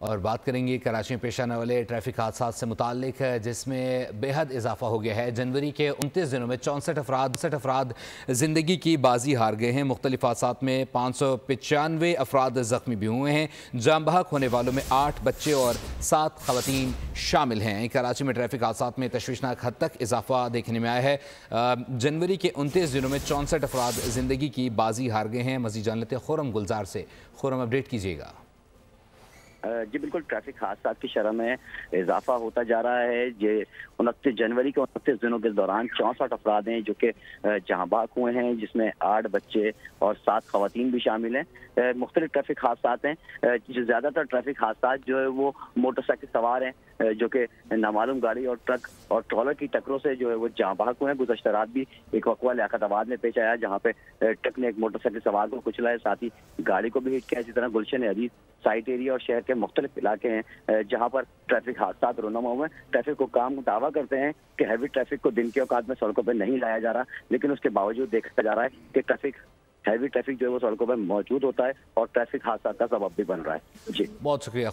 और बात करेंगे कराची में पेश आने वाले ट्रैफिक हादसा से मुतालिक, जिसमें बेहद इजाफा हो गया है। जनवरी के 29 दिनों में 64 अफराद ज़िंदगी की बाजी हार गए हैं। मुख्तलिफ हादसात में 595 अफराद ज़ख्मी भी हुए हैं। जाम बहक होने वालों में 8 बच्चे और 7 खवातीन शामिल हैं। कराची में ट्रैफिक हादसात में तशवीशनाक हद तक इजाफा देखने में आया है। जनवरी के 29 दिनों में 64 अफराद ज़िंदगी की बाजी हार गए हैं। मज़ीद जान लेते हैं खुर्रम गुलजार से। खुर्रम, अपडेट कीजिएगा। जी बिल्कुल, ट्रैफिक हादसा की शरह में इजाफा होता जा रहा है। ये 29 जनवरी के 29 दिनों के दौरान 64 अफराद हैं जो कि जहाँ बाक हुए हैं, जिसमें 8 बच्चे और 7 खवातीन भी शामिल हैं। मुख्तलिफ ट्रैफिक हादसा हैं। जो ज़्यादातर ट्रैफिक हादसा जो है वो मोटरसाइकिल सवार हैं जो कि नामालूम गाड़ी और ट्रक और ट्रॉलर की टक्करों से जो है वो जहाँ बाक हुए हैं। गुज़श्ता रात भी एक वक़्वा लियाकताबाद में पेश आया, जहाँ पे ट्रक ने एक मोटरसाइकिल सवार को कुचला है, साथ ही गाड़ी को भी हिट किया। इसी तरह गुलशन हदीद साइट एरिया और शहर के मुख्तलिफ इलाके हैं जहाँ पर ट्रैफिक हादसा रोनमा हुए। ट्रैफिक को काम दावा करते हैं कि हैवी ट्रैफिक को दिन के औकात में सड़कों पर नहीं लाया जा रहा, लेकिन उसके बावजूद देखा जा रहा है कि हैवी ट्रैफिक जो है वो सड़कों पर मौजूद होता है और ट्रैफिक हादसा का सबब भी बन रहा है। जी, बहुत शुक्रिया।